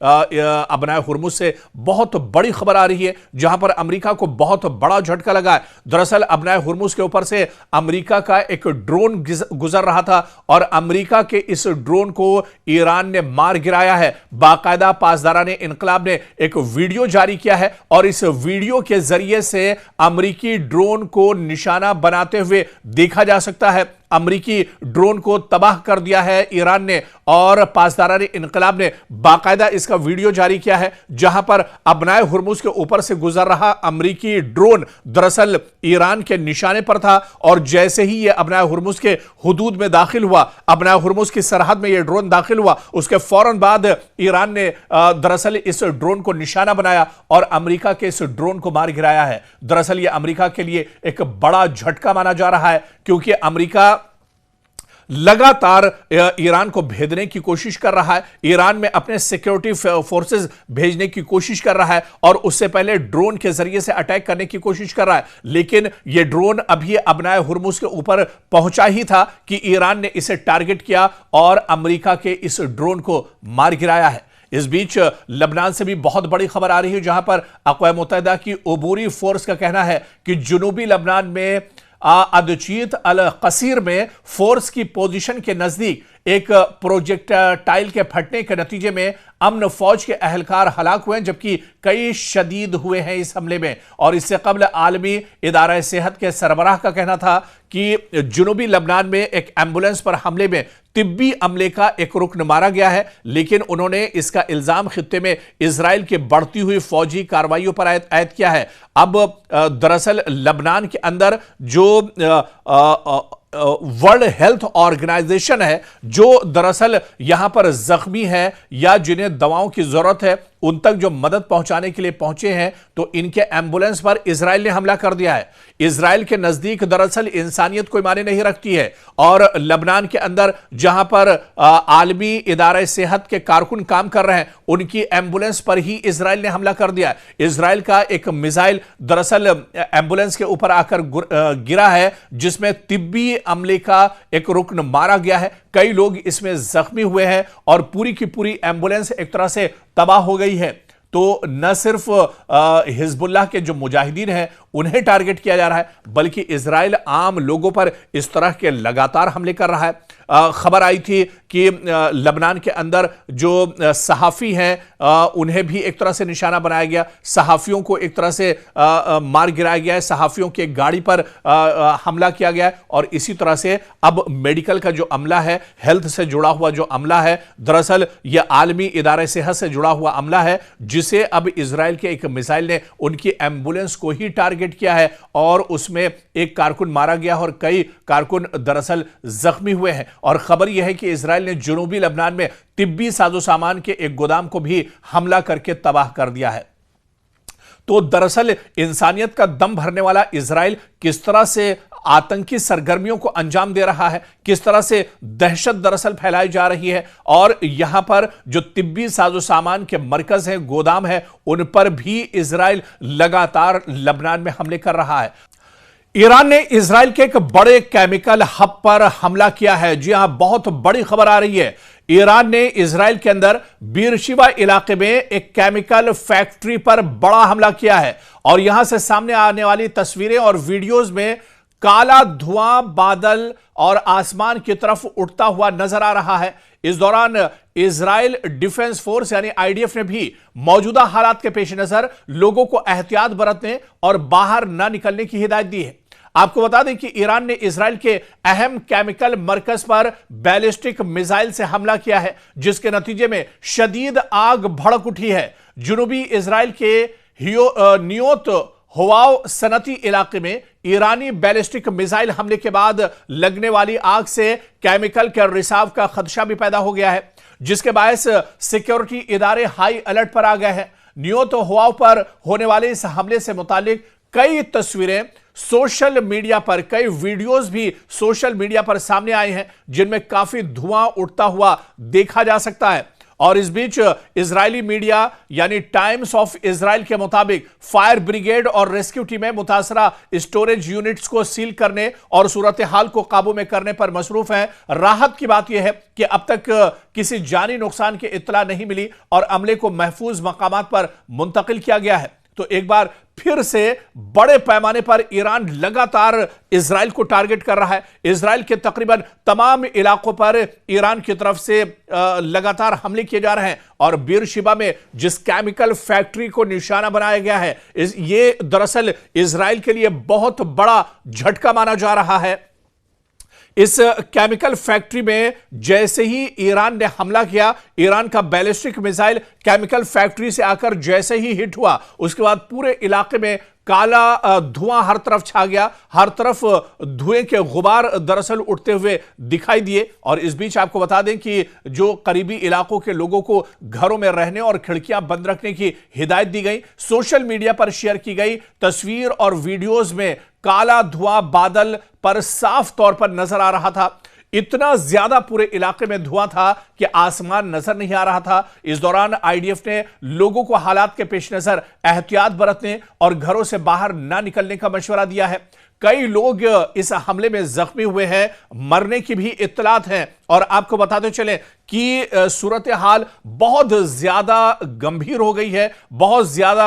अबनाए हुर्मुज से बहुत बड़ी खबर आ रही है, जहां पर अमेरिका को बहुत बड़ा झटका लगा है। दरअसल अबनाए हुर्मुज के ऊपर से अमेरिका का एक ड्रोन गुजर रहा था और अमेरिका के इस ड्रोन को ईरान ने मार गिराया है। बाकायदा पासदाराने इनकलाब ने एक वीडियो जारी किया है और इस वीडियो के जरिए से अमेरिकी ड्रोन को निशाना बनाते हुए देखा जा सकता है। अमेरिकी ड्रोन को तबाह कर दिया है ईरान ने और पासदाराने इनकलाब ने बाकायदा इसका वीडियो जारी किया है, जहां पर अबनाए हुर्मुज के ऊपर से गुजर रहा अमेरिकी ड्रोन दरअसल ईरान के निशाने पर था और जैसे ही यह अबनाए हुर्मुज के हुदूद में दाखिल हुआ, अबनाए हुर्मुज की सरहद में यह ड्रोन दाखिल हुआ, उसके फौरन बाद ईरान ने दरअसल इस ड्रोन को निशाना बनाया और अमेरिका के इस ड्रोन को मार गिराया है। दरअसल यह अमेरिका के लिए एक बड़ा झटका माना जा रहा है, क्योंकि अमेरिका लगातार ईरान को भेदने की कोशिश कर रहा है, ईरान में अपने सिक्योरिटी फोर्सेस भेजने की कोशिश कर रहा है और उससे पहले ड्रोन के जरिए से अटैक करने की कोशिश कर रहा है। लेकिन यह ड्रोन अभी अबनाए हुर्मुज के ऊपर पहुंचा ही था कि ईरान ने इसे टारगेट किया और अमेरिका के इस ड्रोन को मार गिराया है। इस बीच लबनान से भी बहुत बड़ी खबर आ रही है, जहां पर अक़वाम मुत्तहिदा की अबूरी फोर्स का कहना है कि जुनूबी लबनान में अदचीत अल कसीर में फोर्स की पोजीशन के नजदीक एक प्रोजेक्टाइल के फटने के नतीजे में अमन फौज के अहलकार हलाक हुए हैं, जबकि कई शदीद हुए हैं इस हमले में। और इससे कबल आलमी इदारा सेहत के सरबराह का कहना था कि जुनूबी लबनान में एक एम्बुलेंस पर हमले में तिब्बी अमले का एक रुकन मारा गया है, लेकिन उन्होंने इसका इल्जाम खित्ते में इजराइल की बढ़ती हुई फौजी कार्रवाइयों पर आयद किया है। अब दरअसल लबनान के अंदर जो वर्ल्ड हेल्थ ऑर्गेनाइजेशन है, जो दरअसल यहां पर जख्मी है या जिन्हें दवाओं की जरूरत है, उन तक जो मदद पहुंचाने के लिए पहुंचे हैं, तो इनके एम्बुलेंस पर इजराइल ने हमला कर दिया है। इजराइल के नजदीक दरअसल इंसानियत कोई मायने नहीं रखती है और लबनान के अंदर जहां पर आलमी इदारे सेहत के कारकुन काम कर रहे हैं, उनकी एम्बुलेंस पर ही इजराइल ने हमला कर दिया है। इजराइल का एक मिसाइल दरअसल एम्बुलेंस के ऊपर आकर गिरा है, जिसमें तिब्बी अमले का एक रुकन मारा गया है। कई लोग इसमें जख्मी हुए हैं और पूरी की पूरी एम्बुलेंस एक तरह से तबाह हो गई है। तो न सिर्फ हिजबुल्लाह के जो मुजाहिदीन हैं उन्हें टारगेट किया जा रहा है, बल्कि इजराइल आम लोगों पर इस तरह के लगातार हमले कर रहा है। खबर आई थी कि लबनान के अंदर जो सहाफ़ी हैं उन्हें भी एक तरह से निशाना बनाया गया, सहाफ़ियों को एक तरह से मार गिराया गया है, सहाफ़ियों की एक गाड़ी पर हमला किया गया है। और इसी तरह से अब मेडिकल का जो अमला है, हेल्थ से जुड़ा हुआ जो अमला है, दरअसल यह आलमी इदारे सेहत से जुड़ा हुआ अमला है, जिसे अब इजराइल के एक मिसाइल ने उनकी एम्बुलेंस को ही टारगेट किया है और उसमें एक कारकुन मारा गया और कई कारकुन दरअसल जख्मी हुए हैं। और खबर यह है कि इजराइल ने जुनूबी लबनान में तिब्बी साजो सामान के एक गोदाम को भी हमला करके तबाह कर दिया है। तो दरअसल इंसानियत का दम भरने वाला इजराइल किस तरह से आतंकी सरगर्मियों को अंजाम दे रहा है, किस तरह से दहशत दरअसल फैलाई जा रही है, और यहां पर जो तिब्बी साजो सामान के मरकज हैं, गोदाम है, उन पर भी इजराइल लगातार लबनान में हमले कर रहा है। ईरान ने इजराइल के एक बड़े केमिकल हब पर हमला किया है। जी हां, बहुत बड़ी खबर आ रही है। ईरान ने इजराइल के अंदर बीरशिबा इलाके में एक केमिकल फैक्ट्री पर बड़ा हमला किया है और यहां से सामने आने वाली तस्वीरें और वीडियोस में काला धुआं बादल और आसमान की तरफ उठता हुआ नजर आ रहा है। इस दौरान इजराइल डिफेंस फोर्स यानी आईडीएफ ने भी मौजूदा हालात के पेश नजर लोगों को एहतियात बरतने और बाहर न निकलने की हिदायत दी है। आपको बता दें कि ईरान ने इजराइल के अहम केमिकल मरकज पर बैलिस्टिक मिसाइल से हमला किया है, जिसके नतीजे में शदीद आग भड़क उठी है। जुनूबी इजराइल के नियोत होवाव सनती इलाके में ईरानी बैलिस्टिक मिसाइल हमले के बाद लगने वाली आग से केमिकल के रिसाव का खदशा भी पैदा हो गया है, जिसके बायस सिक्योरिटी इदारे हाई अलर्ट पर आ गए हैं। नियोत होवाव पर होने वाले इस हमले से मुतालिक कई तस्वीरें सोशल मीडिया पर, कई वीडियोस भी सोशल मीडिया पर सामने आए हैं, जिनमें काफी धुआं उठता हुआ देखा जा सकता है। और इस बीच इजरायली मीडिया यानी टाइम्स ऑफ इजराइल के मुताबिक फायर ब्रिगेड और रेस्क्यू टीमें मुतासरा स्टोरेज यूनिट्स को सील करने और सूरत हाल को काबू में करने पर मसरूफ हैं। राहत की बात यह है कि अब तक किसी जानी नुकसान की इत्तला नहीं मिली और अमले को महफूज मकामात पर मुंतकिल किया गया है। तो एक बार फिर से बड़े पैमाने पर ईरान लगातार इजराइल को टारगेट कर रहा है। इजराइल के तकरीबन तमाम इलाकों पर ईरान की तरफ से लगातार हमले किए जा रहे हैं और बीरशिबा में जिस केमिकल फैक्ट्री को निशाना बनाया गया है, ये दरअसल इजराइल के लिए बहुत बड़ा झटका माना जा रहा है। इस केमिकल फैक्ट्री में जैसे ही ईरान ने हमला किया, ईरान का बैलिस्टिक मिसाइल केमिकल फैक्ट्री से आकर जैसे ही हिट हुआ, उसके बाद पूरे इलाके में काला धुआं हर तरफ छा गया। हर तरफ धुएं के गुबार दरअसल उठते हुए दिखाई दिए। और इस बीच आपको बता दें कि जो करीबी इलाकों के लोगों को घरों में रहने और खिड़कियां बंद रखने की हिदायत दी गई। सोशल मीडिया पर शेयर की गई तस्वीर और वीडियोज में काला धुआं बादल पर साफ तौर पर नजर आ रहा था। इतना ज्यादा पूरे इलाके में धुआं था कि आसमान नजर नहीं आ रहा था। इस दौरान आईडीएफ ने लोगों को हालात के पेश नजर एहतियात बरतने और घरों से बाहर ना निकलने का मशवरा दिया है। कई लोग इस हमले में जख्मी हुए हैं, मरने की भी इत्तलात हैं। और आपको बताते चले कि सूरत हाल बहुत ज्यादा गंभीर हो गई है, बहुत ज्यादा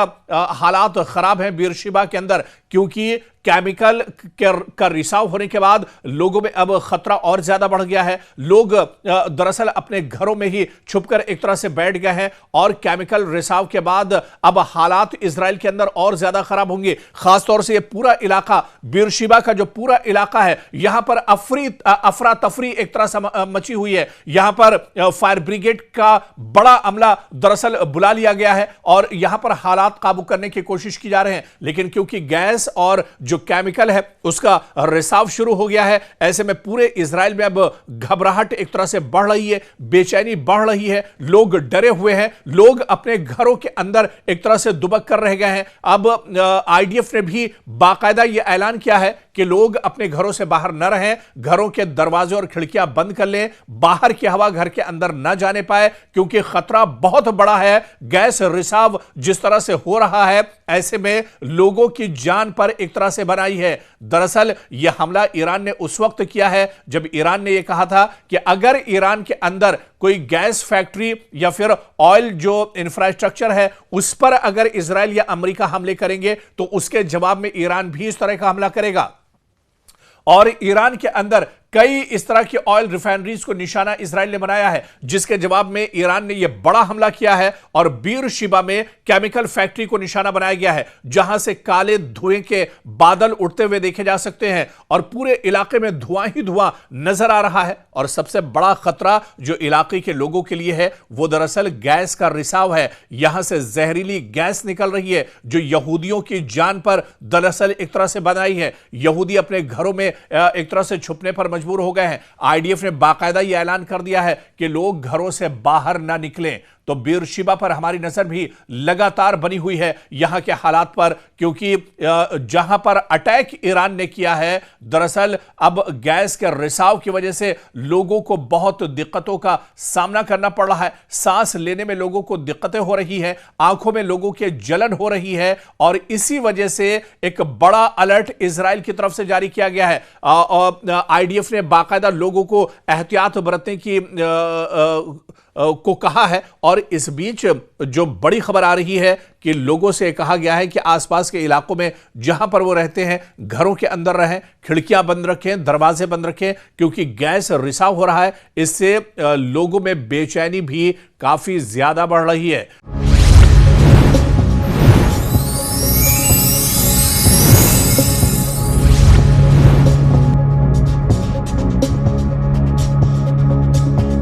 हालात खराब हैं बीरशिबा के अंदर, क्योंकि केमिकल का रिसाव होने के बाद लोगों में अब खतरा और ज्यादा बढ़ गया है। लोग दरअसल अपने घरों में ही छुपकर एक तरह से बैठ गए हैं और केमिकल रिसाव के बाद अब हालात इजराइल के अंदर और ज्यादा खराब होंगे। खासतौर से ये पूरा इलाका, बीरशिबा का जो पूरा इलाका है, यहां पर अफरा तफरी एक तरह से मची हुई है। यहां पर फायर ब्रिगेड का बड़ा अमला दरअसल बुला लिया गया है और यहां पर हालात काबू करने की कोशिश की जा रहे हैं, लेकिन क्योंकि गैस और जो केमिकल है उसका रिसाव शुरू हो गया है, ऐसे में पूरे इजराइल में अब घबराहट एक तरह से बढ़ रही है, बेचैनी बढ़ रही है। लोग डरे हुए हैं, लोग अपने घरों के अंदर एक तरह से दुबक कर रह गए हैं। अब आईडीएफ ने भी बाकायदा यह ऐलान किया है कि लोग अपने घरों से बाहर न रहें, घरों के दरवाजे और खिड़कियां बंद कर लें, बाहर की हवा घर के अंदर न जाने पाए, क्योंकि खतरा बहुत बड़ा है। गैस रिसाव जिस तरह से हो रहा है, ऐसे में लोगों की जान पर एक तरह से बनाई है। दरअसल यह हमला ईरान ने उस वक्त किया है जब ईरान ने यह कहा था कि अगर ईरान के अंदर कोई गैस फैक्ट्री या फिर ऑयल जो इंफ्रास्ट्रक्चर है उस पर अगर इजराइल या अमेरिका हमले करेंगे तो उसके जवाब में ईरान भी इस तरह का हमला करेगा। और ईरान के अंदर कई इस तरह की ऑयल रिफाइनरीज को निशाना इजराइल ने बनाया है, जिसके जवाब में ईरान ने यह बड़ा हमला किया है और बीरशिबा में केमिकल फैक्ट्री को निशाना बनाया गया है, जहां से काले धुएं के बादल उठते हुए देखे जा सकते हैं और पूरे इलाके में धुआं ही धुआं नजर आ रहा है। और सबसे बड़ा खतरा जो इलाके के लोगों के लिए है वो दरअसल गैस का रिसाव है। यहां से जहरीली गैस निकल रही है जो यहूदियों की जान पर दरअसल एक तरह से बनाई है। यहूदी अपने घरों में एक तरह से छुपने पर मजबूर हो गए हैं। आईडीएफ ने बाकायदा यह ऐलान कर दिया है कि लोग घरों से बाहर ना निकलें। तो बीरशिबा पर हमारी नजर भी लगातार बनी हुई है यहां के हालात पर, क्योंकि जहां पर अटैक ईरान ने किया है, दरअसल अब गैस के रिसाव की वजह से लोगों को बहुत दिक्कतों का सामना करना पड़ रहा है। सांस लेने में लोगों को दिक्कतें हो रही हैं, आंखों में लोगों के जलन हो रही है और इसी वजह से एक बड़ा अलर्ट इजराइल की तरफ से जारी किया गया है। आईडीएफ ने बाकायदा लोगों को एहतियात बरतने की को कहा है। और इस बीच जो बड़ी खबर आ रही है कि लोगों से कहा गया है कि आसपास के इलाकों में जहां पर वो रहते हैं घरों के अंदर रहें, खिड़कियां बंद रखें, दरवाजे बंद रखें, क्योंकि गैस रिसाव हो रहा है। इससे लोगों में बेचैनी भी काफी ज्यादा बढ़ रही है।